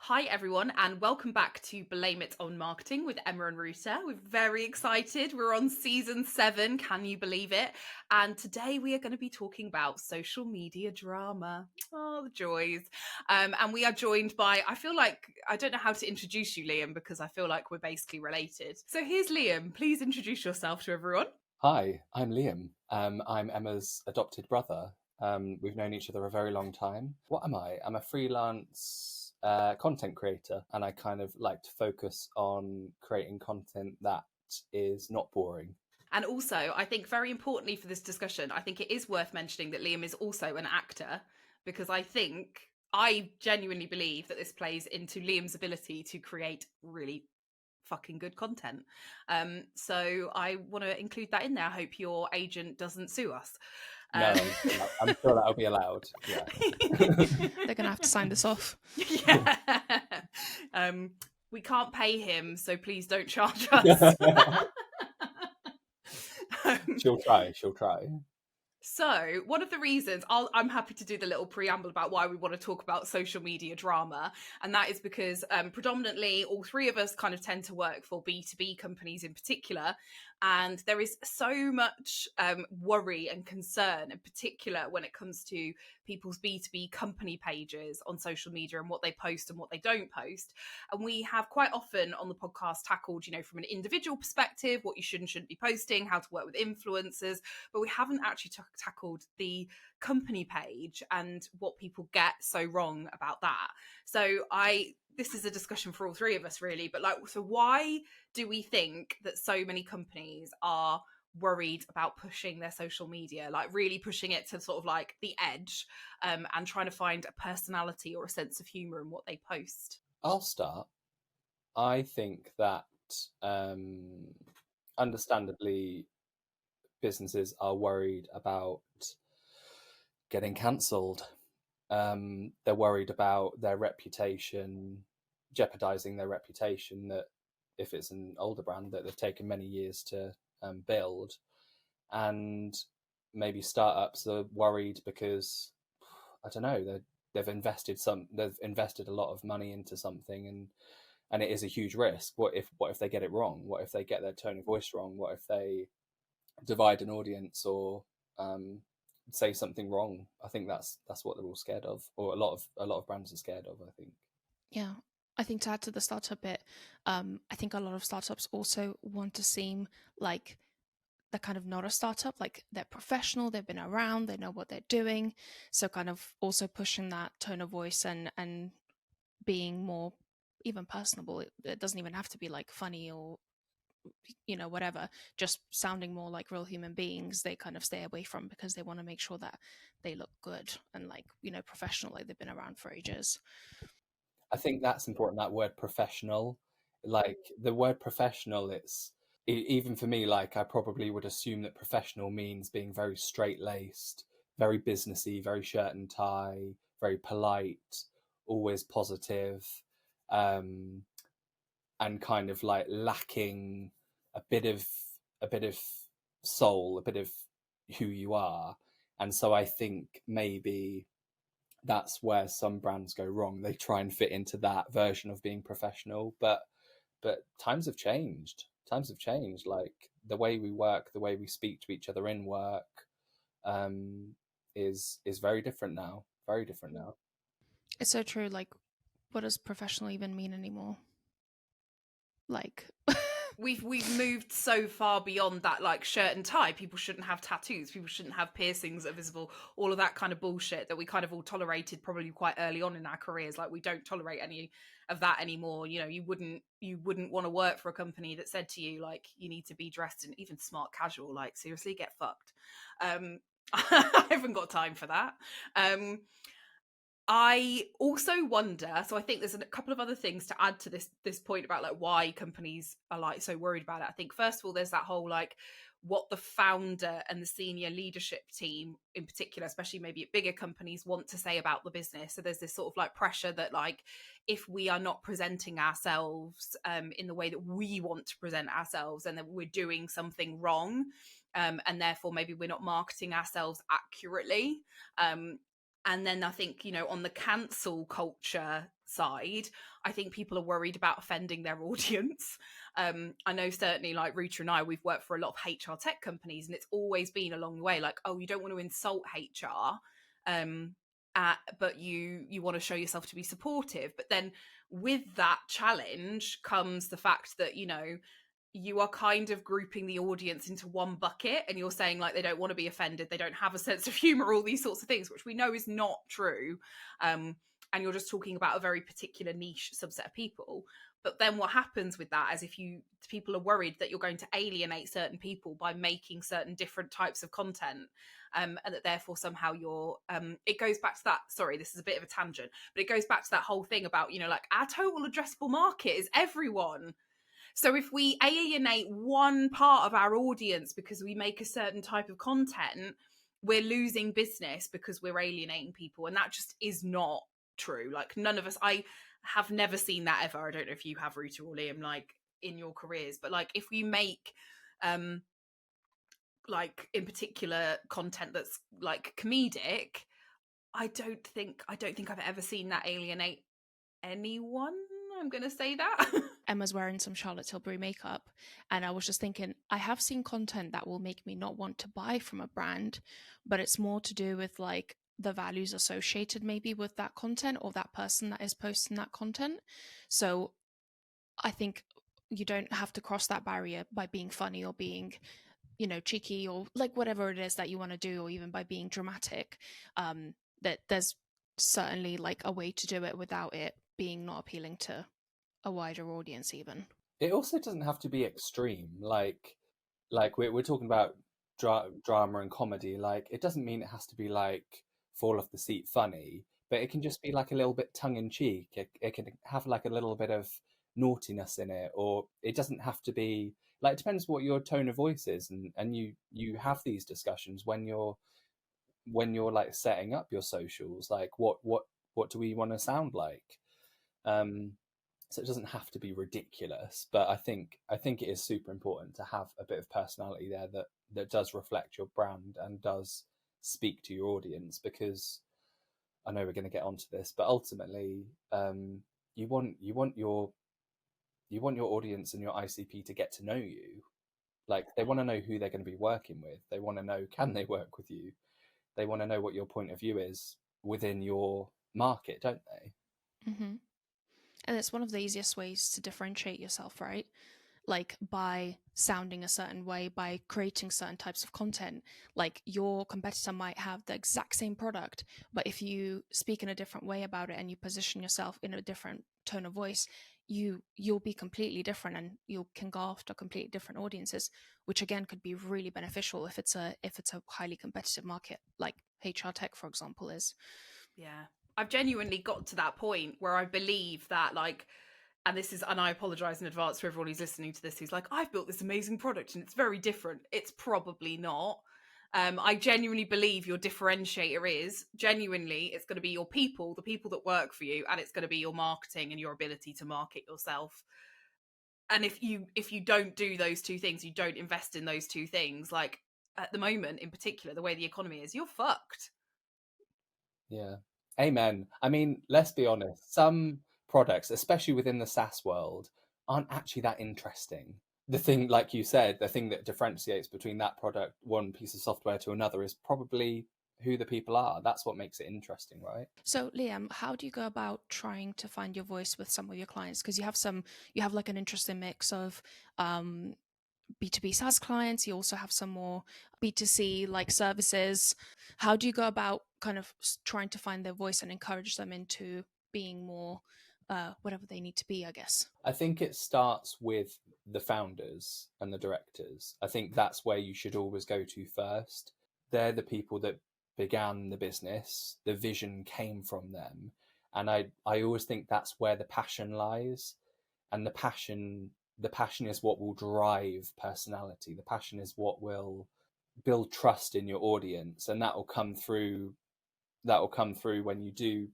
Hi everyone, and welcome back to Blame It on Marketing with Emma and Ruta. We're very excited. We're on season 7, can you believe it? And today we are going to be talking about social media drama. Oh, the joys. And we are joined by, I feel like, I don't know how to introduce you, Liam, because I feel like we're basically related. So here's Liam. Please introduce yourself to everyone. Hi, I'm Liam. I'm Emma's adopted brother. We've known each other a very long time. What am I? I'm a freelance content creator, and I kind of like to focus on creating content that is not boring. And also, I think very importantly for this discussion, I think it is worth mentioning that Liam is also an actor, because I genuinely believe that this plays into Liam's ability to create really fucking good content. So I want to include that in there. I hope your agent doesn't sue us. No, I'm sure that'll be allowed. Yeah. They're going to have to sign this off. Yeah. We can't pay him, so please don't charge us. She'll try. So, one of the reasons I'm happy to do the little preamble about why we want to talk about social media drama, and that is because predominantly all three of us kind of tend to work for B2B companies in particular, and there is so much worry and concern, in particular when it comes to people's B2B company pages on social media and what they post and what they don't post. And we have quite often on the podcast tackled, from an individual perspective, what you should and shouldn't be posting, how to work with influencers, but we haven't actually tackled the company page and what people get so wrong about that. So this is a discussion for all three of us really, but so why do we think that so many companies are worried about pushing their social media, like really pushing it to sort of like the edge, and trying to find a personality or a sense of humor in what they post? I'll start. I think that understandably, businesses are worried about getting cancelled. They're worried about their reputation, jeopardizing their reputation, that if it's an older brand that they've taken many years to build. And maybe startups are worried because, I don't know, they've invested a lot of money into something, and it is a huge risk. What if they get it wrong? What if they get their tone of voice wrong? What if they divide an audience, or say something wrong? I think that's what they're all scared of, or a lot of brands are scared of, I think. Yeah. I think to add to the startup bit, I think a lot of startups also want to seem like they're kind of not a startup, like they're professional, they've been around, they know what they're doing. So kind of also pushing that tone of voice and being more even personable. It doesn't even have to be like funny or whatever, just sounding more like real human beings. They kind of stay away from, because they want to make sure that they look good and like professional, like they've been around for ages. I think that's important, that word professional. Like the word professional, even for me, like I probably would assume that professional means being very straight laced, very businessy, very shirt and tie, very polite, always positive, um, and kind of like lacking a bit of soul, a bit of who you are. And so I think maybe that's where some brands go wrong. They try and fit into that version of being professional, but times have changed. Like the way we work, the way we speak to each other in work, is very different now. Very different now. It's so true. Like, what does professional even mean anymore? Like, We've moved so far beyond that, like shirt and tie. People shouldn't have tattoos. People shouldn't have piercings that are visible. All of that kind of bullshit that we kind of all tolerated probably quite early on in our careers. Like we don't tolerate any of that anymore. You wouldn't want to work for a company that said to you like you need to be dressed in even smart casual. Like seriously, get fucked. I haven't got time for that. I also wonder, so I think there's a couple of other things to add to this point about like why companies are like so worried about it. I think first of all, there's that whole like what the founder and the senior leadership team in particular, especially maybe at bigger companies, want to say about the business. So there's this sort of like pressure that like if we are not presenting ourselves in the way that we want to present ourselves, and that we're doing something wrong, and therefore maybe we're not marketing ourselves accurately. And then I think, on the cancel culture side, I think people are worried about offending their audience. I know certainly like Ruta and I, we've worked for a lot of HR tech companies, and it's always been along the way like, oh, you don't want to insult HR, but you want to show yourself to be supportive. But then with that challenge comes the fact that, you are kind of grouping the audience into one bucket, and you're saying like they don't want to be offended, they don't have a sense of humor, all these sorts of things, which we know is not true. And you're just talking about a very particular niche subset of people. But then what happens with that is people are worried that you're going to alienate certain people by making certain different types of content, and that therefore somehow it goes back to that, sorry, this is a bit of a tangent, but it goes back to that whole thing about, like our total addressable market is everyone. So if we alienate one part of our audience because we make a certain type of content, we're losing business because we're alienating people. And that just is not true. Like none of us, I have never seen that ever. I don't know if you have, Ruta or Liam, like in your careers, but like if we make like in particular content that's like comedic, I don't think I've ever seen that alienate anyone. I'm gonna say that. Emma's wearing some Charlotte Tilbury makeup, and I was just thinking, I have seen content that will make me not want to buy from a brand, but it's more to do with like the values associated maybe with that content or that person that is posting that content. So I think you don't have to cross that barrier by being funny or being, cheeky or like whatever it is that you want to do, or even by being dramatic. That there's certainly like a way to do it without it being not appealing to a wider audience even. It also doesn't have to be extreme. Like we're talking about drama and comedy. Like it doesn't mean it has to be like fall off the seat funny, but it can just be like a little bit tongue in cheek. It can have like a little bit of naughtiness in it, or it doesn't have to be like, it depends what your tone of voice is, and you have these discussions when you're like setting up your socials, like what do we want to sound like. So it doesn't have to be ridiculous, but I think it is super important to have a bit of personality there that does reflect your brand and does speak to your audience, because I know we're going to get onto this, but ultimately you want your audience and your ICP to get to know you. Like they want to know who they're going to be working with. They want to know, can they work with you? They want to know what your point of view is within your market, don't they? Mm-hmm. And it's one of the easiest ways to differentiate yourself, right? Like by sounding a certain way, by creating certain types of content. Like your competitor might have the exact same product, but if you speak in a different way about it and you position yourself in a different tone of voice, you'll be completely different, and you can go after completely different audiences, which again could be really beneficial if it's a highly competitive market like HR tech, for example, is. Yeah. I've genuinely got to that point where I believe that like, and I apologize in advance for everyone who's listening to this who's like, I've built this amazing product and it's very different. It's probably not. I genuinely believe your differentiator is genuinely, it's going to be your people, the people that work for you, and it's going to be your marketing and your ability to market yourself. And if you don't do those two things, you don't invest in those two things, like at the moment in particular, the way the economy is, you're fucked. Yeah. Amen. I mean, let's be honest. Some products, especially within the SaaS world, aren't actually that interesting. The thing, like you said, the thing that differentiates between that product, one piece of software to another, is probably who the people are. That's what makes it interesting, right? So Liam, how do you go about trying to find your voice with some of your clients? Because you have like an interesting mix of B2B SaaS clients. You also have some more B2C like services. How do you go about kind of trying to find their voice and encourage them into being more whatever they need to be, I guess? I think it starts with the founders and the directors. I think that's where you should always go to first. They're the people that began the business. The vision came from them. And I always think that's where the passion lies. And the passion is what will drive personality. The passion is what will build trust in your audience. And that will come through when you do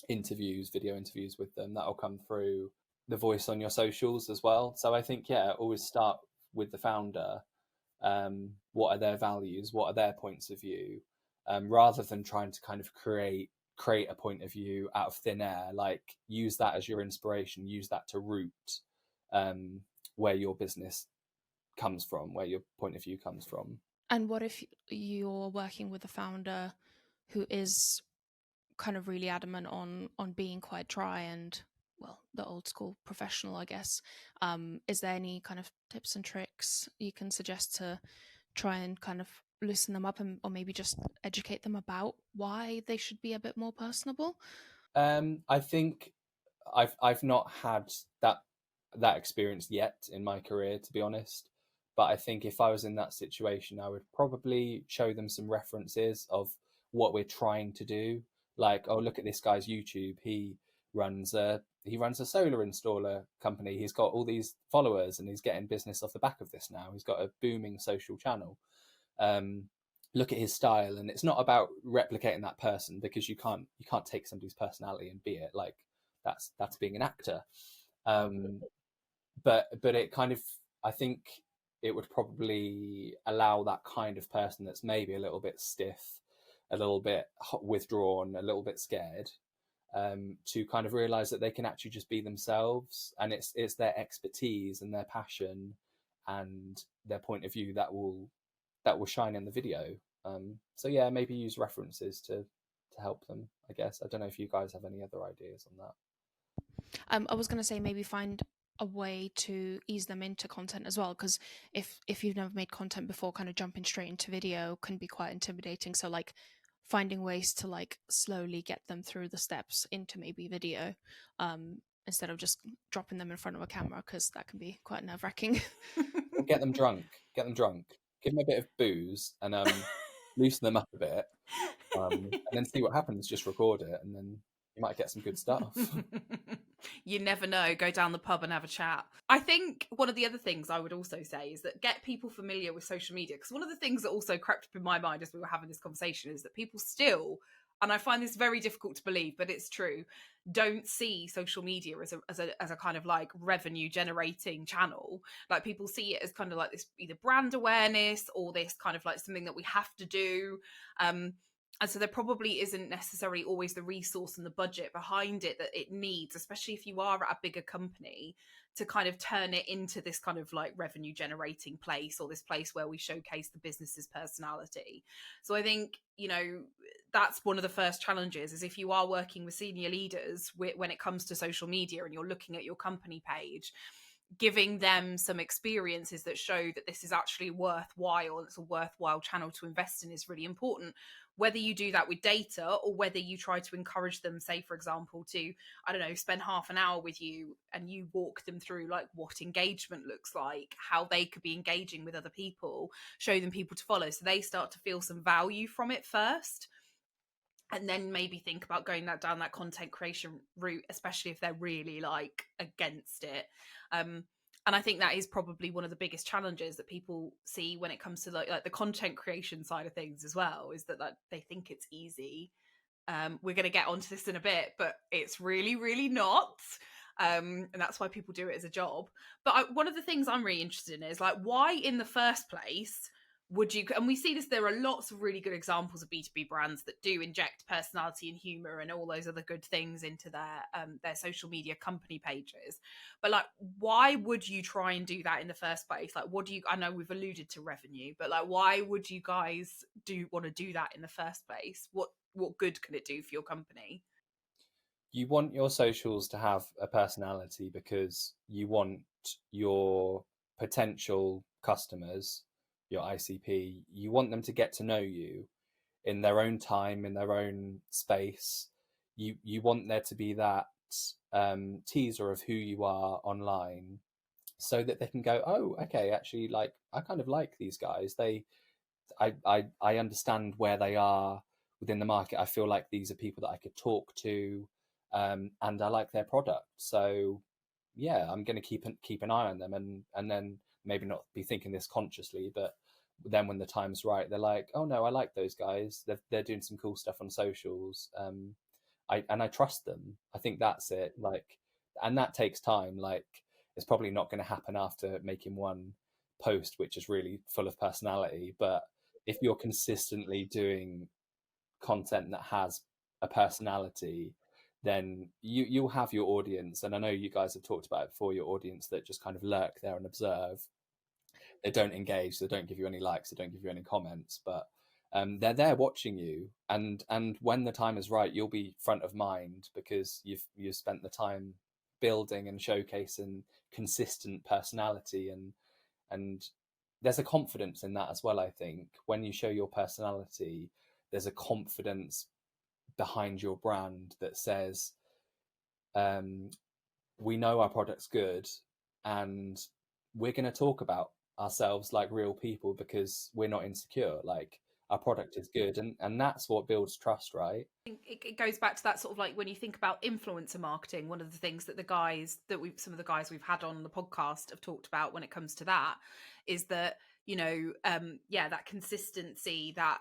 video interviews with them. That'll come through the voice on your socials as well. So I think, yeah, always start with the founder. What are their values? What are their points of view? Rather than trying to kind of create create a point of view out of thin air. Like, use that as your inspiration, use that to root where your business comes from, where your point of view comes from. And what if you're working with a founder who is kind of really adamant on being quite dry and, well, the old school professional, I guess? Is there any kind of tips and tricks you can suggest to try and kind of loosen them up, or maybe just educate them about why they should be a bit more personable? I think I've not had that experience yet in my career, to be honest. But I think if I was in that situation, I would probably show them some references of what we're trying to do. Like, oh, look at this guy's YouTube. He runs a solar installer company. He's got all these followers, and he's getting business off the back of this now. He's got a booming social channel. Look at his style, and it's not about replicating that person, because you can't take somebody's personality and be it. Like, that's being an actor. But it kind of, I think it would probably allow that kind of person that's maybe a little bit stiff, a little bit withdrawn, a little bit scared, to kind of realize that they can actually just be themselves, and it's their expertise and their passion and their point of view that will shine in the video. So yeah, maybe use references to help them, I guess. I don't know if you guys have any other ideas on that. I was going to say maybe find a way to ease them into content as well, because if you've never made content before, kind of jumping straight into video can be quite intimidating. So like finding ways to like slowly get them through the steps into maybe video, instead of just dropping them in front of a camera, because that can be quite nerve-wracking. Or get them drunk, give them a bit of booze, and loosen them up a bit, and then see what happens. Just record it, and then you might get some good stuff. You never know. Go down the pub and have a chat. I think one of the other things I would also say is that get people familiar with social media, because one of the things that also crept up in my mind as we were having this conversation is that people still, and I find this very difficult to believe, but it's true, don't see social media as a kind of like revenue generating channel. Like, people see it as kind of like this either brand awareness or this kind of like something that we have to do. And so there probably isn't necessarily always the resource and the budget behind it that it needs, especially if you are at a bigger company, to kind of turn it into this kind of like revenue generating place, or this place where we showcase the business's personality. So I think, that's one of the first challenges, is if you are working with senior leaders when it comes to social media and you're looking at your company page, giving them some experiences that show that this is actually worthwhile, it's a worthwhile channel to invest in, is really important. Whether you do that with data, or whether you try to encourage them, say, for example, to, I don't know, spend half an hour with you and you walk them through like what engagement looks like, how they could be engaging with other people, show them people to follow, so they start to feel some value from it first. And then maybe think about going down that content creation route, especially if they're really like against it. And I think that is probably one of the biggest challenges that people see when it comes to like the content creation side of things as well, is that they think it's easy. We're going to get onto this in a bit, but it's really, really not. And that's why people do it as a job. But one of the things I'm really interested in is like, why in the first place would you, and we see this, there are lots of really good examples of B2B brands that do inject personality and humor and all those other good things into their social media company pages. But like, why would you try and do that in the first place? Like, I know we've alluded to revenue, but like, why would you guys want to do that in the first place? What good can it do for your company? You want your socials to have a personality, because you want your potential customers, your ICP, you want them to get to know you in their own time, in their own space. You want there to be that teaser of who you are online, so that they can go, oh, okay, actually, like, I kind of like these guys. I understand where they are within the market. I feel like these are people that I could talk to, and I like their product. So yeah, I'm going to keep an eye on them, and then maybe not be thinking this consciously, but then when the time's right, they're like, oh no, I like those guys. They're doing some cool stuff on socials. I trust them. I think that's it. Like, and that takes time. Like, it's probably not going to happen after making one post which is really full of personality, but if you're consistently doing content that has a personality, then you'll have your audience. And I know you guys have talked about it before, your audience that just kind of lurk there and observe. They don't engage, they don't give you any likes, they don't give you any comments, but they're there watching you, and when the time is right, you'll be front of mind because you've spent the time building and showcasing consistent personality, and there's a confidence in that as well. I think when you show your personality, there's a confidence behind your brand that says, we know our product's good, and we're going to talk about ourselves like real people because we're not insecure. Like, our product is good, and that's what builds trust, right? I think it goes back to that sort of like when you think about influencer marketing, one of the things that some of the guys we've had on the podcast have talked about when it comes to that is that, that consistency, that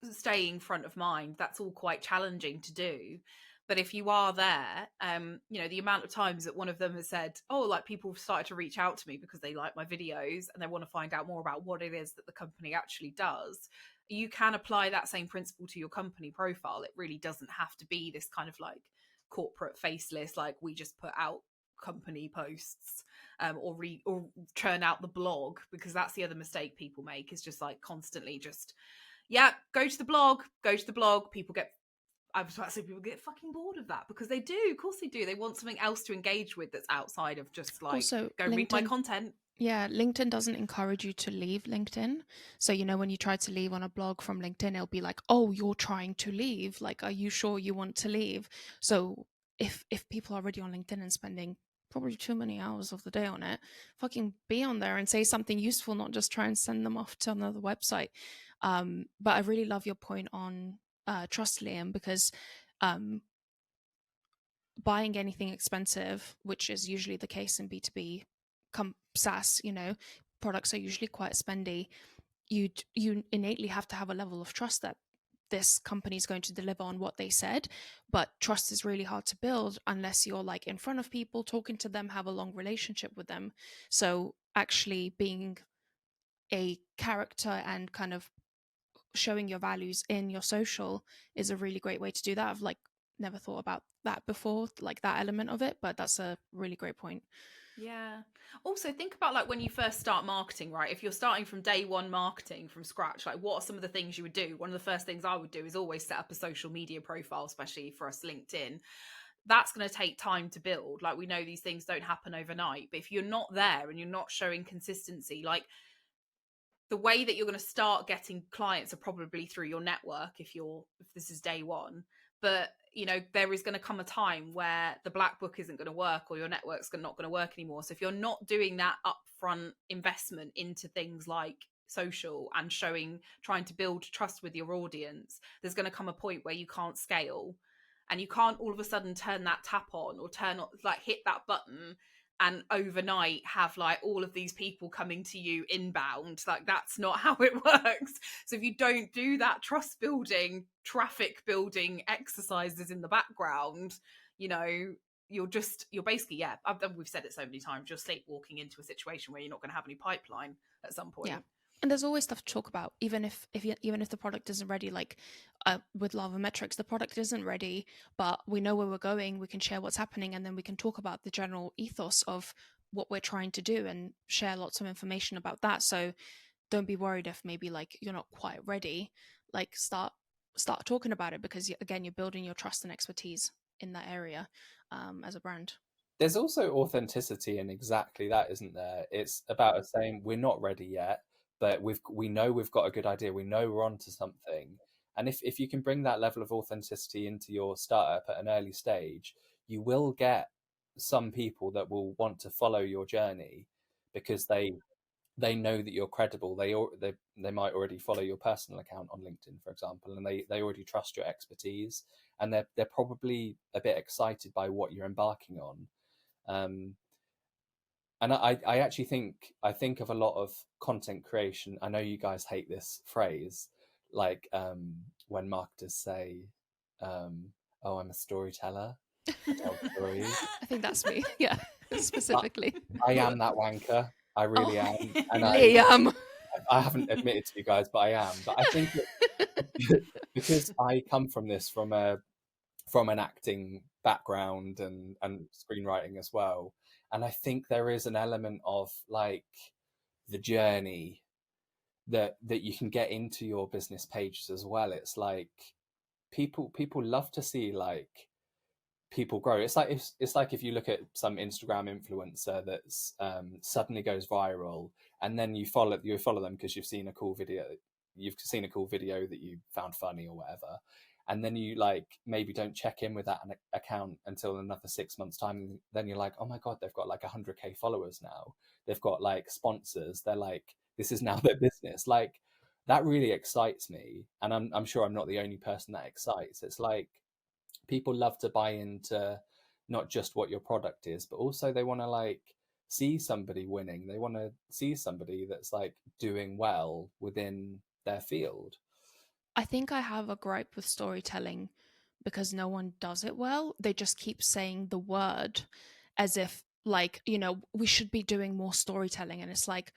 staying front of mind, that's all quite challenging to do. But if you are there, the amount of times that one of them has said, oh, like, people have started to reach out to me because they like my videos and they want to find out more about what it is that the company actually does. You can apply that same principle to your company profile. It really doesn't have to be this kind of like corporate faceless, like we just put out company posts or churn out the blog, because that's the other mistake people make, is just like constantly just, go to the blog. People get fucking bored of that, because they do. Of course they do. They want something else to engage with that's outside of just like, Also, go read my content. Yeah, LinkedIn doesn't encourage you to leave LinkedIn. So, when you try to leave on a blog from LinkedIn, it'll be like, oh, you're trying to leave. Like, are you sure you want to leave? So if people are already on LinkedIn and spending probably too many hours of the day on it, fucking be on there and say something useful, not just try and send them off to another website. But I really love your point on trust, Liam, because buying anything expensive, which is usually the case in B2B SaaS, products are usually quite spendy. You innately have to have a level of trust that this company is going to deliver on what they said. But trust is really hard to build unless you're like in front of people, talking to them, have a long relationship with them. So actually being a character and kind of showing your values in your social is a really great way to do that. I've like never thought about that before, like that element of it, but that's a really great point. Yeah. Also, think about like when you first start marketing, right? If you're starting from day one marketing from scratch, like what are some of the things you would do? One of the first things I would do is always set up a social media profile, especially for us LinkedIn. That's going to take time to build. Like, we know these things don't happen overnight, but if you're not there and you're not showing consistency, like, the way that you're going to start getting clients are probably through your network if this is day one. But there is going to come a time where the black book isn't going to work, or your network's not going to work anymore. So if you're not doing that upfront investment into things like social and trying to build trust with your audience, there's going to come a point where you can't scale, and you can't all of a sudden turn that tap on or hit that button and overnight have like all of these people coming to you inbound. Like, that's not how it works. So if you don't do that trust building, traffic building exercises in the background, you're basically, we've said it so many times, you're sleepwalking into a situation where you're not going to have any pipeline at some point. Yeah. And there's always stuff to talk about, even if the product isn't ready. Like with Lava Metrics, the product isn't ready, but we know where we're going. We can share what's happening, and then we can talk about the general ethos of what we're trying to do and share lots of information about that. So don't be worried if maybe like you're not quite ready. Like start talking about it, because again, you're building your trust and expertise in that area as a brand. There's also authenticity in exactly that, isn't there? It's about us saying we're not ready yet, but we know we've got a good idea. We know we're onto something. And if you can bring that level of authenticity into your startup at an early stage, you will get some people that will want to follow your journey because they know that you're credible. They might already follow your personal account on LinkedIn, for example, and they already trust your expertise, and they're probably a bit excited by what you're embarking on. And I actually think of a lot of content creation. I know you guys hate this phrase, like when marketers say, "Oh, I'm a storyteller. I tell stories." I think that's me. Yeah, specifically. I am that wanker. I really am. And Liam. I haven't admitted to you guys, but I am. But I think because I come from a from an acting background and screenwriting as well. And I think there is an element of like the journey that you can get into your business pages as well. It's like people love to see like people grow. It's like if you look at some Instagram influencer that's suddenly goes viral, and then you follow them because you've seen a cool video, that you found funny or whatever, and then you like maybe don't check in with that account until another 6 months time. Then you're like, oh my god, they've got like 100k followers now. They've got like sponsors. They're like, this is now their business. Like that really excites me, and I'm sure I'm not the only person that excites. It's like people love to buy into not just what your product is, but also they want to like see somebody winning. They want to see somebody that's like doing well within their field. I think I have a gripe with storytelling because no one does it well. They just keep saying the word as if, like, we should be doing more storytelling. And it's like,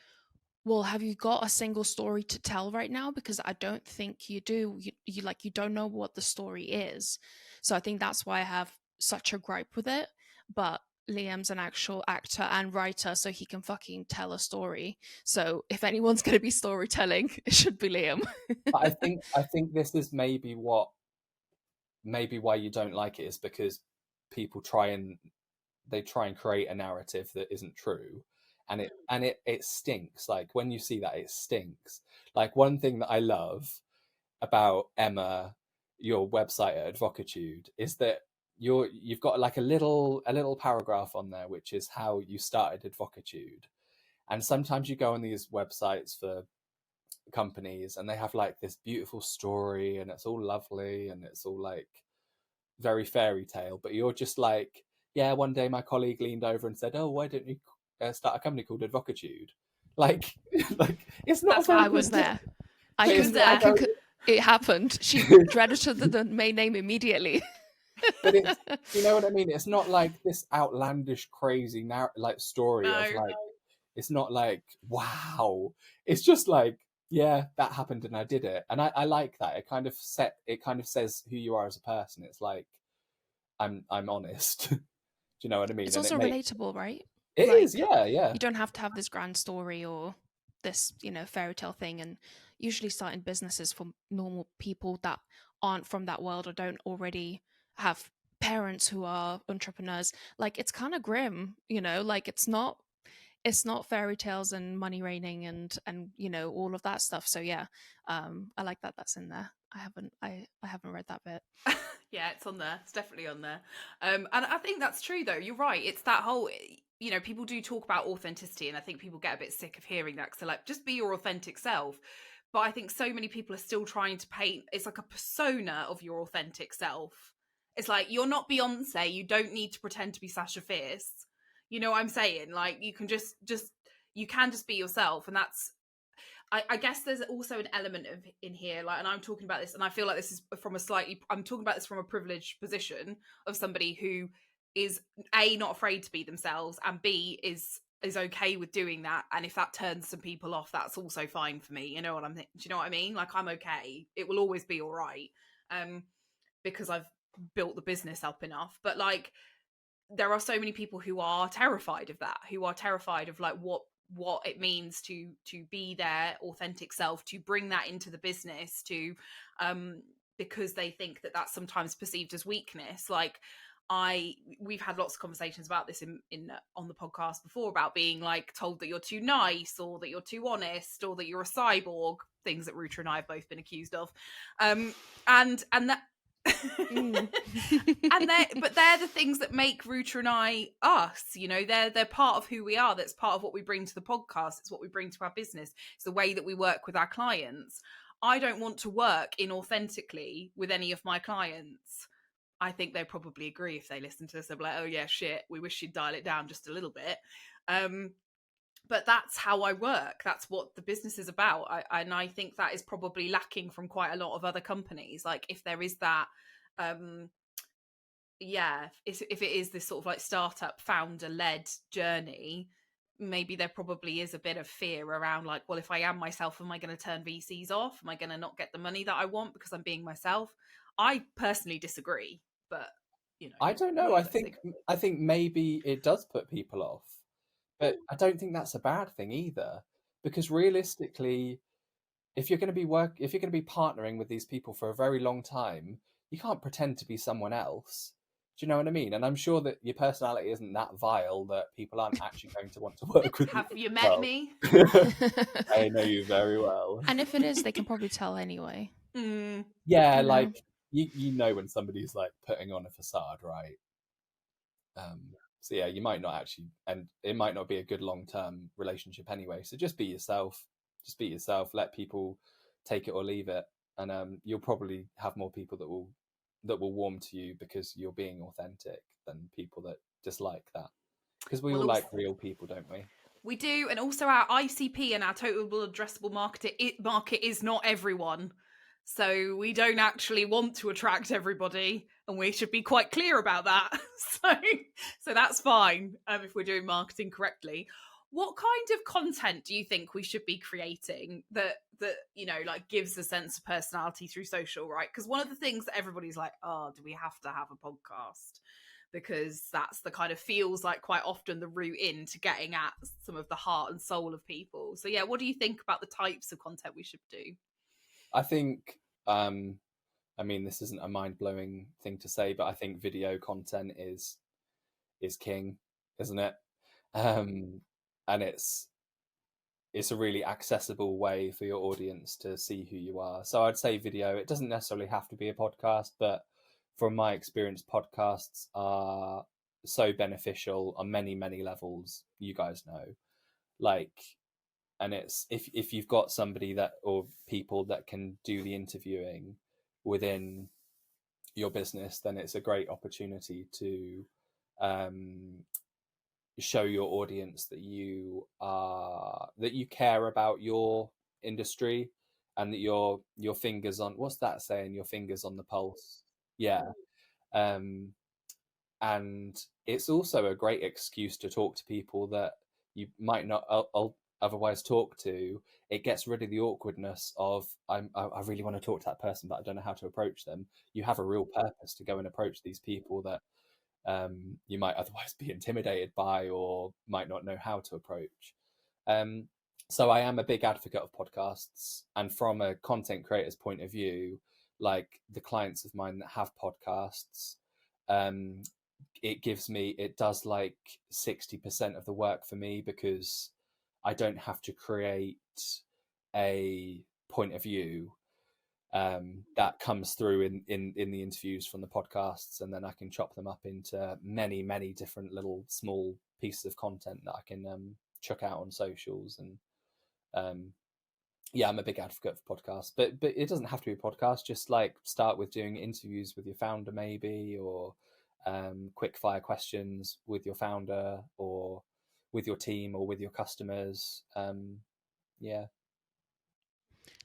well, have you got a single story to tell right now? Because I don't think you do. You don't know what the story is. So I think that's why I have such a gripe with it. But Liam's an actual actor and writer, so he can fucking tell a story. So if anyone's going to be storytelling, it should be Liam. But I think this is maybe why you don't like it, is because people try and create a narrative that isn't true, and it stinks. Like when you see that, it stinks. Like one thing that I love about Emma, your website at Advocatude, is that you've got like a little paragraph on there which is how you started Advocatude. And sometimes you go on these websites for companies and they have like this beautiful story and it's all lovely and it's all like very fairy tale, but you're just like, yeah, one day my colleague leaned over and said, oh, why don't you start a company called Advocatude? Like like it's not That's very why I was good. there. I It's can, not I can, very- it happened. She registered the main name immediately. but it's, you know what I mean? It's not like this outlandish, crazy like story of No. like, it's not like, wow. It's just like, yeah, that happened and I did it. And I like that. It kind of says who you are as a person. It's like, I'm honest. Do you know what I mean? It's And also relatable, right? it is, Like, yeah, yeah. you don't have to have this grand story or this, fairy tale thing. And usually starting businesses for normal people that aren't from that world or don't already have parents who are entrepreneurs. Like, it's kind of grim, like it's not fairy tales and money raining and all of that stuff. So yeah, I like that that's in there. I haven't read that bit. Yeah, it's on there. It's definitely on there. And I think that's true, though. You're right. It's that whole, people do talk about authenticity, and I think people get a bit sick of hearing that because they're like, just be your authentic self. But I think so many people are still trying to paint, it's like a persona of your authentic self. It's like, you're not Beyonce. You don't need to pretend to be Sasha Fierce. You know what I'm saying? Like, you can you can just be yourself. And that's, I guess there's also an element of in here, like, and I'm talking about this, and I feel like this is I'm talking about this from a privileged position of somebody who is A, not afraid to be themselves, and B, is okay with doing that. And if that turns some people off, that's also fine for me. You know what do you know what I mean? Like, I'm okay. It will always be all right, because I've built the business up enough. But like, there are so many people who are terrified of that, who are terrified of like what it means to be their authentic self, to bring that into the business, to because they think that that's sometimes perceived as weakness. Like, we've had lots of conversations about this in on the podcast before, about being like told that you're too nice, or that you're too honest, or that you're a cyborg, things that Ruta and I have both been accused of, and that Mm. but they're the things that make Ruta and I us. They're part of who we are. That's part of what we bring to the podcast. It's what we bring to our business. It's the way that we work with our clients. I don't want to work inauthentically with any of my clients. I think they probably agree if they listen to this. They'll be like, oh yeah, shit, we wish you'd dial it down just a little bit. But that's how I work. That's what the business is about. And I think that is probably lacking from quite a lot of other companies. Like, if there is that, if it is this sort of like startup founder-led journey, maybe there probably is a bit of fear around like, well, if I am myself, am I going to turn VCs off? Am I going to not get the money that I want because I'm being myself? I personally disagree. but you know, I don't know. let's see. I think maybe it does put people off, but I don't think that's a bad thing either. Because realistically, if you're going to if you're going to be partnering with these people for a very long time, you can't pretend to be someone else. Do you know what I mean? And I'm sure that your personality isn't that vile that people aren't actually going to want to work with you. Have you met Well, me? I know you very well. And if it is, they can probably tell anyway. Yeah, You know. like you know when somebody's like putting on a facade, right? So yeah, you might not actually, and it might not be a good long-term relationship anyway. So just be yourself. Just be yourself. Let people take it or leave it, and you'll probably have more people that will warm to you because you're being authentic than people that dislike that. Because we Well, all also, like real people, don't we? we do, and also our ICP and our total addressable market is not everyone. So we don't actually want to attract everybody, and we should be quite clear about that. So that's fine if we're doing marketing correctly. What kind of content do you think we should be creating that you know, like, gives a sense of personality through social, right? Because one of the things that everybody's like, oh, do we have to have a podcast? Because that's the kind of feels like quite often the route into getting at some of the heart and soul of people. So yeah, what do you think about the types of content we should do? I think. I mean, this isn't a mind-blowing thing to say, but I think video content is king, isn't it? And it's a really accessible way for your audience to see who you are. So I'd say video. It doesn't necessarily have to be a podcast, but from my experience, podcasts are so beneficial on many, many levels. You guys know, like, and it's if you've got somebody that or people that can do the interviewing within your business, then it's a great opportunity to um, show your audience that you care about your industry and that your fingers on, what's that saying, your fingers on the pulse. Yeah. um and it's also a great excuse to talk to people that you might not otherwise talk to. It gets rid of the awkwardness of I really want to talk to that person but I don't know how to approach them. You have a real purpose to go and approach these people that you might otherwise be intimidated by or might not know how to approach. Um, so I am a big advocate of podcasts, and from a content creator's point of view, like the clients of mine that have podcasts, um, it does like 60% of the work for me because I don't have to create a point of view that comes through in the interviews from the podcasts, and then I can chop them up into many, many different little small pieces of content that I can chuck out on socials. And yeah, I'm a big advocate for podcasts, but it doesn't have to be a podcast. Just like start with doing interviews with your founder, maybe, or quick fire questions with your founder, or with your team, or with your customers. Yeah.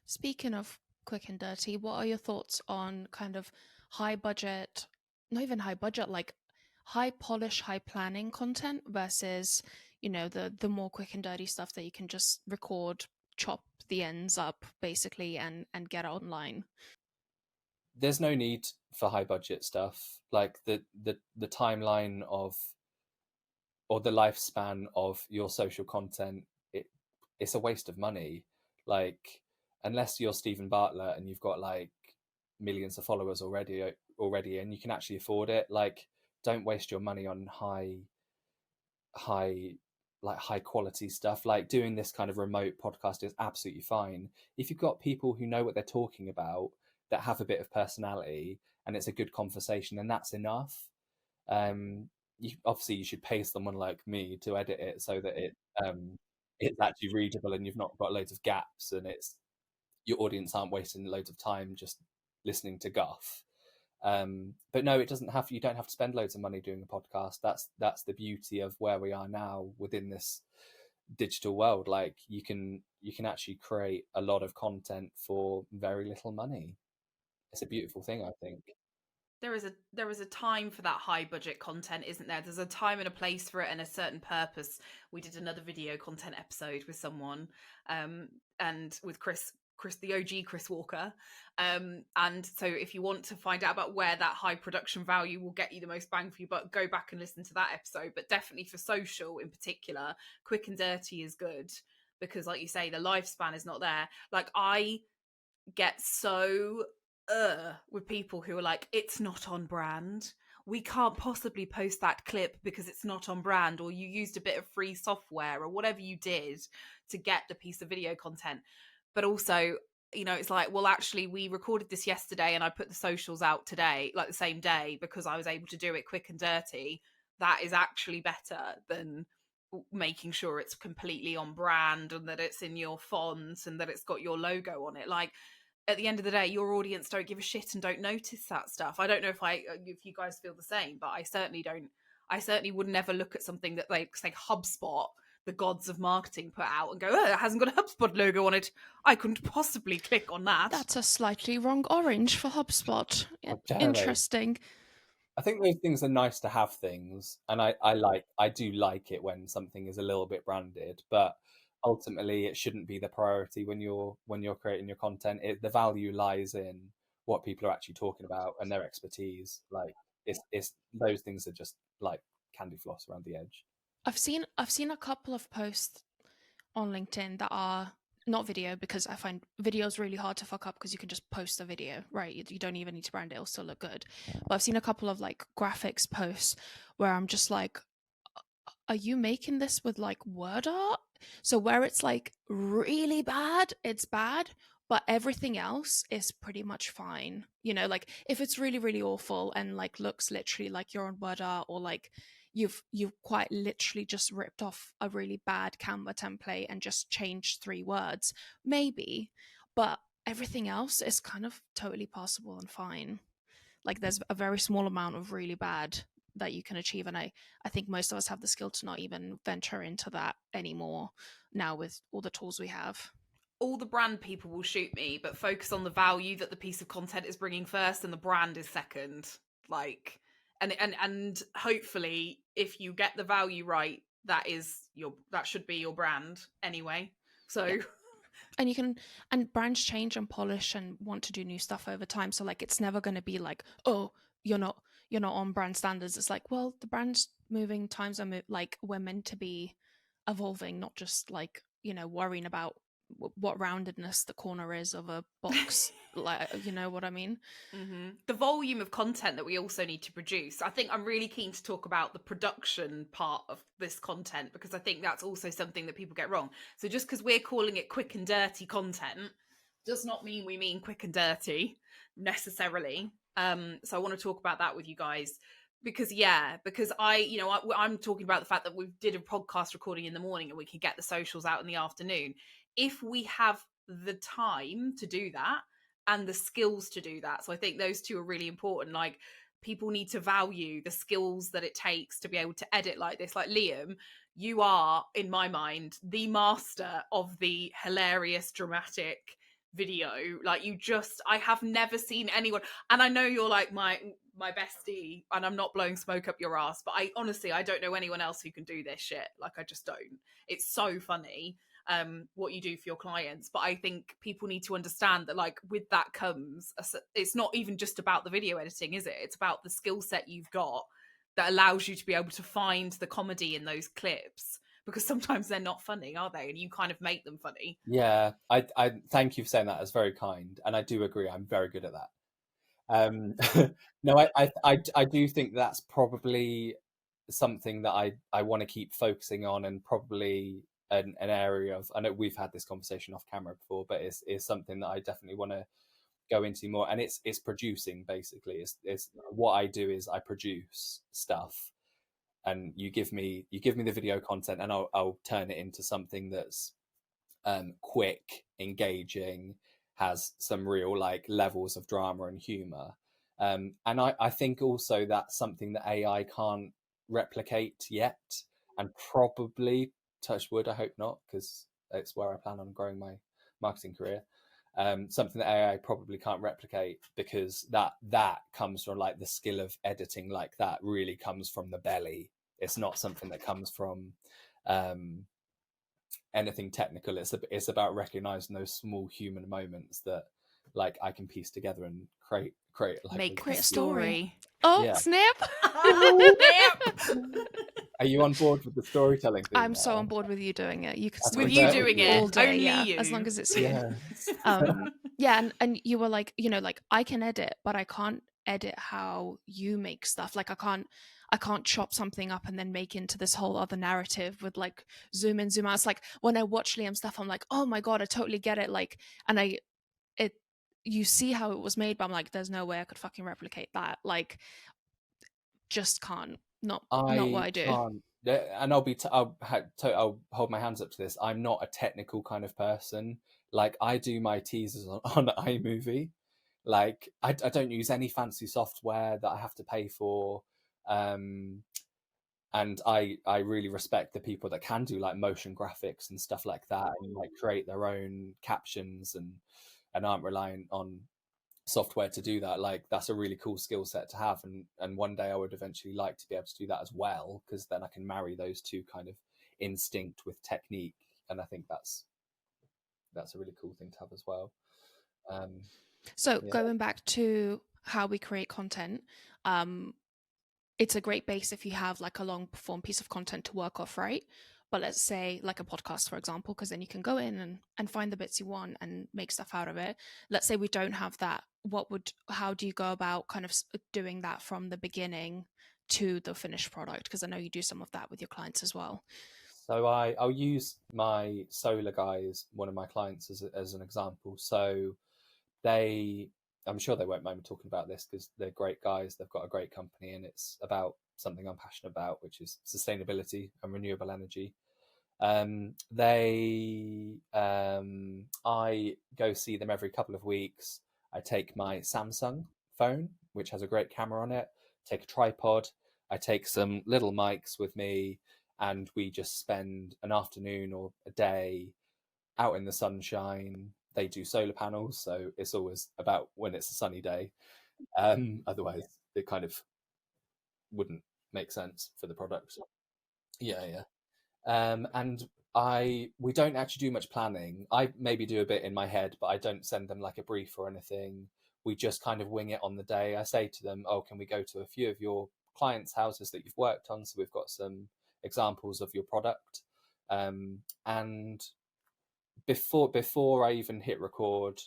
Speaking of quick and dirty, what are your thoughts on kind of high budget, not even high budget, like high polish, high planning content versus, you know, the more quick and dirty stuff that you can just record, chop the ends up basically and get online? There's no need for high budget stuff. Like the timeline of, or the lifespan of your social content, it's a waste of money. Like, unless you're Stephen Bartlett and you've got like millions of followers already and you can actually afford it, like, don't waste your money on high high quality stuff. Like, doing this kind of remote podcast is absolutely fine if you've got people who know what they're talking about, that have a bit of personality, and it's a good conversation, and that's enough. Obviously you should pay someone like me to edit it so that it's actually readable and you've not got loads of gaps, and it's your audience aren't wasting loads of time just listening to guff. But no, it doesn't have. You don't have to spend loads of money doing a podcast. That's the beauty of where we are now within this digital world. Like, you can actually create a lot of content for very little money. It's a beautiful thing, I think. There is a time for that high budget content, isn't there? There's a time and a place for it and a certain purpose. We did another video content episode with someone, and with Chris the OG Chris Walker. And so if you want to find out about where that high production value will get you the most bang for your buck, go back and listen to that episode. But definitely for social in particular, quick and dirty is good, because like you say, the lifespan is not there. Like, I get so with people who are like, it's not on brand, we can't possibly post that clip because it's not on brand, or you used a bit of free software or whatever you did to get the piece of video content. But also, you know, it's like, well, actually, we recorded this yesterday and I put the socials out today, like the same day, because I was able to do it quick and dirty. That is actually better than making sure it's completely on brand and that it's in your font and that it's got your logo on it. Like, at the end of the day, your audience don't give a shit and don't notice that stuff. I don't know if you guys feel the same, but I certainly don't. I certainly would never look at something that, like, say, HubSpot, the gods of marketing, put out and go, oh, it hasn't got a HubSpot logo on it. I couldn't possibly click on that. That's a slightly wrong orange for HubSpot. Generally, Interesting. I think those things are nice to have things, and I do like it when something is a little bit branded, but ultimately it shouldn't be the priority when you're creating your content. The value lies in what people are actually talking about and their expertise. Like, it's those things are just like candy floss around the edge. I've seen a couple of posts on LinkedIn that are not video, because I find videos really hard to fuck up because you can just post a video, right? You don't even need to brand it, it'll still look good. But I've seen a couple of like graphics posts where I'm just like, are you making this with like word art? So where it's like really bad, it's bad, but everything else is pretty much fine. You know, like if it's really, really awful and like looks literally like you're on word art, or like you've quite literally just ripped off a really bad Canva template and just changed 3 words, maybe, but everything else is kind of totally passable and fine. Like there's a very small amount of really bad that you can achieve, and I think most of us have the skill to not even venture into that anymore now with all the tools we have. All the brand people will shoot me, but focus on the value that the piece of content is bringing first, and the brand is second. Like, and hopefully, if you get the value right, that should be your brand anyway. So, yeah. And brands change and polish and want to do new stuff over time. So like, it's never going to be like, oh, you're not on brand standards. It's like, well, the brand's moving, times are like, we're meant to be evolving, not just like, you know, worrying about what roundedness the corner is of a box. Like, you know what I mean? Mm-hmm. The volume of content that we also need to produce. I think I'm really keen to talk about the production part of this content, because I think that's also something that people get wrong. So just because we're calling it quick and dirty content does not mean we mean quick and dirty necessarily. So I want to talk about that with you guys, because I'm talking about the fact that we did a podcast recording in the morning and we can get the socials out in the afternoon. If we have the time to do that and the skills to do that. So I think those two are really important. Like, people need to value the skills that it takes to be able to edit like this. Like, Liam, you are, in my mind, the master of the hilarious, dramatic video. Like, I have never seen anyone, and I know you're like my bestie, and I'm not blowing smoke up your ass, but I honestly, I don't know anyone else who can do this shit. Like, I just don't. It's so funny what you do for your clients. But I think people need to understand that, like, with that comes, it's not even just about the video editing, is it? It's about the skill set you've got that allows you to be able to find the comedy in those clips, because sometimes they're not funny, are they? And you kind of make them funny. Yeah, I thank you for saying that. It's very kind, and I do agree. I'm very good at that. No, I do think that's probably something that I want to keep focusing on, and probably an area of, I know we've had this conversation off camera before, but it's something that I definitely want to go into more. And it's producing, basically. It's what I do is I produce stuff, and you give me the video content, and I'll turn it into something that's quick, engaging, has some real like levels of drama and humor. And I think also that's something that AI can't replicate yet, and probably, touch wood, I hope not, because it's where I plan on growing my marketing career. Something that AI probably can't replicate, because that comes from, like, the skill of editing like that really comes from the belly. It's not something that comes from anything technical. It's about recognizing those small human moments that like I can piece together and create like Make Create a a story. story. Oh, Yeah. snap! Snap! Are you on board with the storytelling thing? I'm so now? on board with you doing it. You could That's With you storytell doing perfect. all it, day, only yeah, you. as long as it's you. Yeah. Yeah, and you were like, you know, like I can edit, but I can't edit how you make stuff. Like I can't chop something up and then make into this whole other narrative with like zoom in, zoom out. It's like when I watch Liam stuff, I'm like, oh my god, I totally get it. Like, and it you see how it was made, but I'm like, there's no way I could fucking replicate that. Like, just can't. Not what I I do. can't, and I'll hold my hands up to this. I'm not a technical kind of person. Like I do my teasers on iMovie. Like I don't use any fancy software that I have to pay for. Um, and I really respect the people that can do like motion graphics and stuff like that, and like create their own captions and aren't reliant on software to do that. Like that's a really cool skill set to have, and one day I would eventually like to be able to do that as well, because then I can marry those two kind of instinct with technique, and I think that's a really cool thing to have as well. So Yeah. going back to how we create content, it's a great base if you have like a long form piece of content to work off, right? But let's say like a podcast, for example, because then you can go in and find the bits you want and make stuff out of it. Let's say we don't have that. How do you go about kind of doing that from the beginning to the finished product? Because I know you do some of that with your clients as well. So I'll use my solar guys, one of my clients, as an example. So I'm sure they won't mind me talking about this because they're great guys. They've got a great company, and it's about something I'm passionate about, which is sustainability and renewable energy. I go see them every couple of weeks. I take my Samsung phone, which has a great camera on it, take a tripod, I take some little mics with me, and we just spend an afternoon or a day out in the sunshine. They do solar panels, so it's always about when it's a sunny day. Otherwise, it kind of wouldn't make sense for the product. Yeah, yeah. And we don't actually do much planning. I maybe do a bit in my head, but I don't send them like a brief or anything. We just kind of wing it on the day. I say to them, "Oh, can we go to a few of your clients' houses that you've worked on? So we've got some examples of your product." And before I even hit record,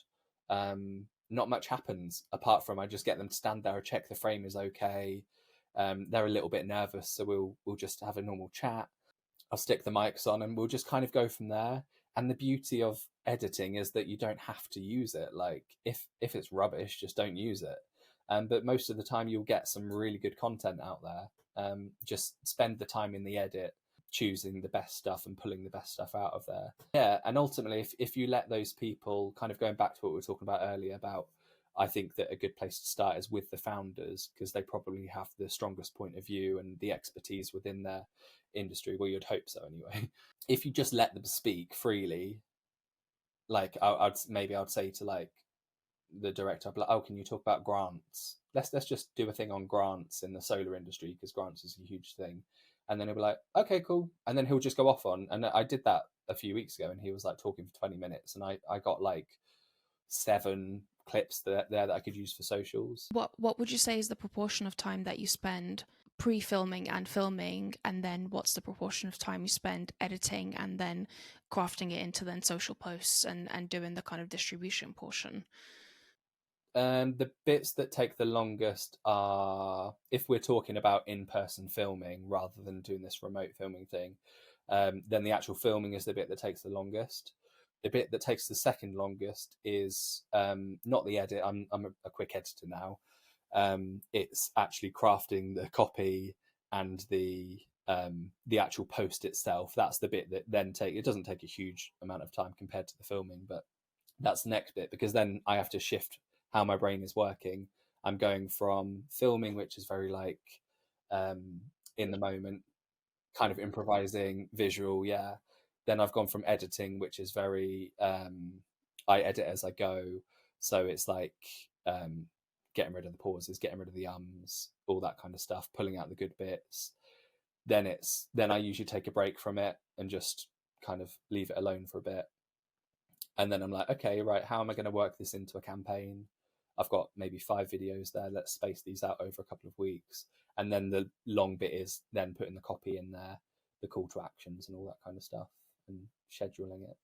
not much happens apart from I just get them to stand there, check the frame is okay. They're a little bit nervous, so we'll just have a normal chat. I'll stick the mics on, and we'll just kind of go from there. And the beauty of editing is that you don't have to use it. Like if it's rubbish, just don't use it. But most of the time, you'll get some really good content out there. Just spend the time in the edit, choosing the best stuff and pulling the best stuff out of there. Yeah, and ultimately, if you let those people, kind of going back to what we were talking about earlier about, I think that a good place to start is with the founders, because they probably have the strongest point of view and the expertise within their industry. Well, you'd hope so anyway. If you just let them speak freely, like I'd say to like the director, I'd be like, "Oh, can you talk about grants? Let's just do a thing on grants in the solar industry, because grants is a huge thing." And then he'll be like, "Okay, cool." And then he'll just go off on. And I did that a few weeks ago, and he was like talking for 20 minutes, and I got like 7 clips that I could use for socials. What would you say is the proportion of time that you spend pre-filming and filming, and then what's the proportion of time you spend editing and then crafting it into then social posts and doing the kind of distribution portion? The bits that take the longest are, if we're talking about in-person filming rather than doing this remote filming thing, then the actual filming is the bit that takes the longest. The bit that takes the second longest is not the edit. I'm a quick editor now. It's actually crafting the copy and the actual post itself. That's the bit that then it doesn't take a huge amount of time compared to the filming, but that's the next bit, because then I have to shift how my brain is working. I'm going from filming, which is very like in the moment, kind of improvising, visual, yeah. Then I've gone from editing, which is very I edit as I go, so it's like getting rid of the pauses, getting rid of the ums, all that kind of stuff, pulling out the good bits. Then I usually take a break from it and just kind of leave it alone for a bit. And then I'm like, okay, right, how am I going to work this into a campaign? I've got maybe 5 videos there. Let's space these out over a couple of weeks. And then the long bit is then putting the copy in there, the call to actions and all that kind of stuff, and scheduling it.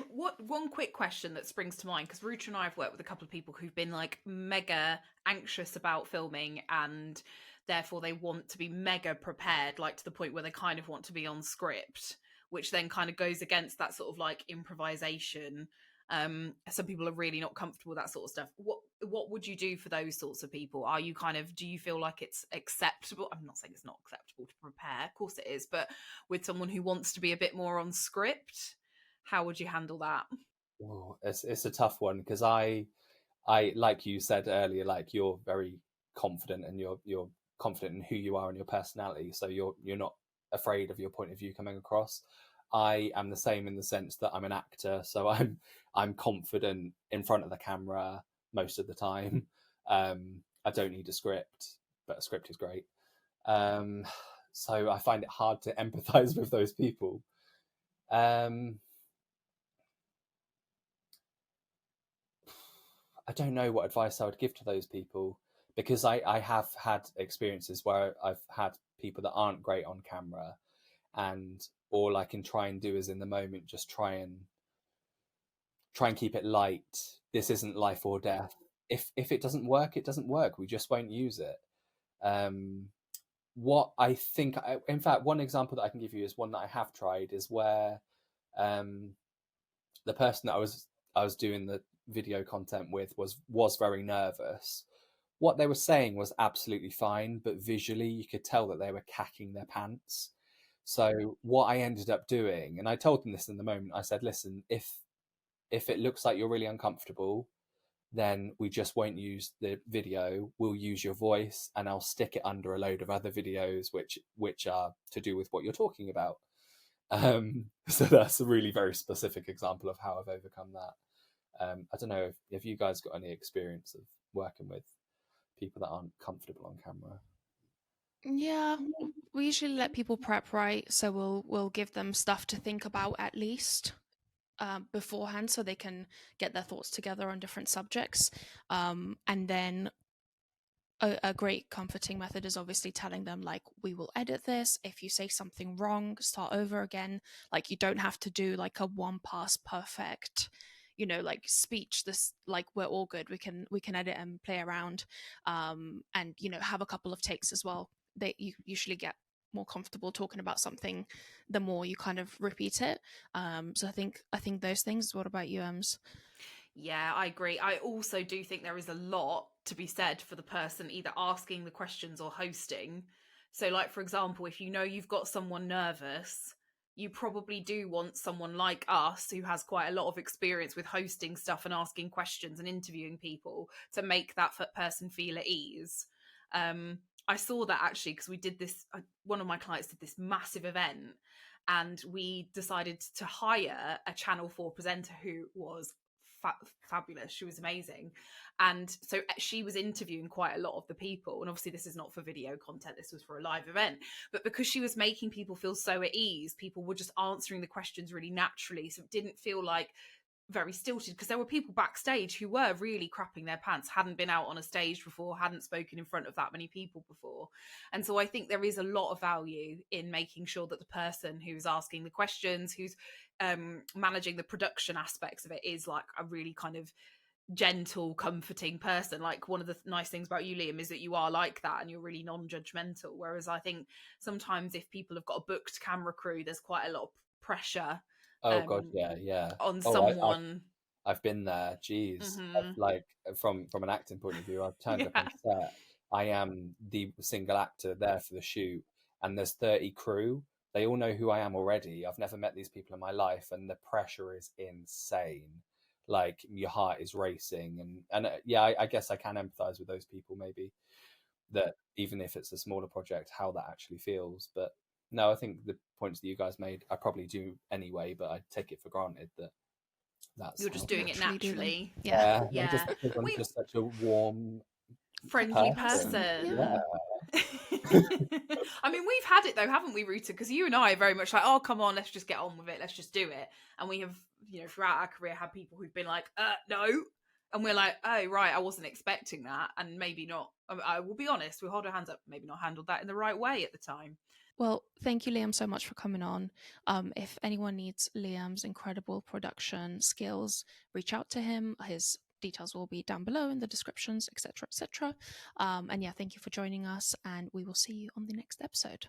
What one quick question that springs to mind, because Rucha and I have worked with a couple of people who've been like mega anxious about filming, and therefore they want to be mega prepared, like to the point where they kind of want to be on script, which then kind of goes against that sort of like improvisation. Some people are really not comfortable with that sort of stuff. What would you do for those sorts of people? Are you kind of, do you feel like it's acceptable? I'm not saying it's not acceptable to prepare, of course it is, but with someone who wants to be a bit more on script, how would you handle that? Oh, it's a tough one, because I like you said earlier, like you're very confident, and you're confident in who you are and your personality, so you're not afraid of your point of view coming across. I am the same in the sense that I'm an actor, so I'm confident in front of the camera most of the time. I don't need a script, but a script is great. So I find it hard to empathize with those people. I don't know what advice I would give to those people, because I have had experiences where I've had people that aren't great on camera, and all I can try and do is in the moment just try and keep it light. This isn't life or death. If it doesn't work, it doesn't work. We just won't use it. What I think, in fact, one example that I can give you is one that I have tried, is where the person that I was doing the video content with was very nervous. What they were saying was absolutely fine, but visually you could tell that they were cacking their pants. So what I ended up doing, and I told them this in the moment, I said, listen, if it looks like you're really uncomfortable, then we just won't use the video. We'll use your voice, and I'll stick it under a load of other videos which are to do with what you're talking about. So that's a really very specific example of how I've overcome that. I don't know if you guys got any experience of working with people that aren't comfortable on camera. Yeah, we usually let people prep, right? So we'll give them stuff to think about at least beforehand, so they can get their thoughts together on different subjects. And then a great comforting method is obviously telling them, like, we will edit this. If you say something wrong, start over again. Like, you don't have to do like a one pass perfect, like speech. This, like, we're all good. We can edit and play around, and have a couple of takes as well. You usually get more comfortable talking about something the more you kind of repeat it. So I think those things. What about you, Ems? Yeah, I agree. I also do think there is a lot to be said for the person either asking the questions or hosting. So, like, for example, if you know you've got someone nervous, you probably do want someone like us who has quite a lot of experience with hosting stuff and asking questions and interviewing people to make that person feel at ease. I saw that actually because we did this, one of my clients did this massive event, and we decided to hire a Channel 4 presenter who was fabulous. She was amazing. And so she was interviewing quite a lot of the people, and obviously this is not for video content, this was for a live event, but because she was making people feel so at ease, people were just answering the questions really naturally, so it didn't feel like very stilted, because there were people backstage who were really crapping their pants, hadn't been out on a stage before, hadn't spoken in front of that many people before. And so I think there is a lot of value in making sure that the person who's asking the questions, who's managing the production aspects of it, is like a really kind of gentle, comforting person. Like, one of the nice things about you, Liam, is that you are like that and you're really non-judgmental, whereas I think sometimes if people have got a booked camera crew, there's quite a lot of pressure Oh God, yeah. on Oh, someone. I've been there. Jeez, Mm-hmm. like from an acting point of view, I've turned up Yeah. on set. I am the single actor there for the shoot, and there's 30 crew. They all know who I am already. I've never met these people in my life, and the pressure is insane. Like, your heart is racing, and yeah, I guess I can empathize with those people, maybe, that even if it's a smaller project, how that actually feels. But no, I think the points that you guys made, I probably do anyway, but I take it for granted that that's You're how. just doing it Naturally do them. naturally. Yeah. I'm just Yeah. because I'm We just such a warm, friendly person. person. Yeah. I mean, we've had it though, haven't we, Ruta? Because you and I are very much like, oh, come on, let's just get on with it, let's just do it. And we have, throughout our career, had people who've been like, no, and we're like, oh, right, I wasn't expecting that, and maybe not. I will be honest, we'll hold our hands up, maybe not handled that in the right way at the time. Well, thank you, Liam, so much for coming on. If anyone needs Liam's incredible production skills, reach out to him. His details will be down below in the descriptions, etc., etc. And yeah, thank you for joining us, and we will see you on the next episode.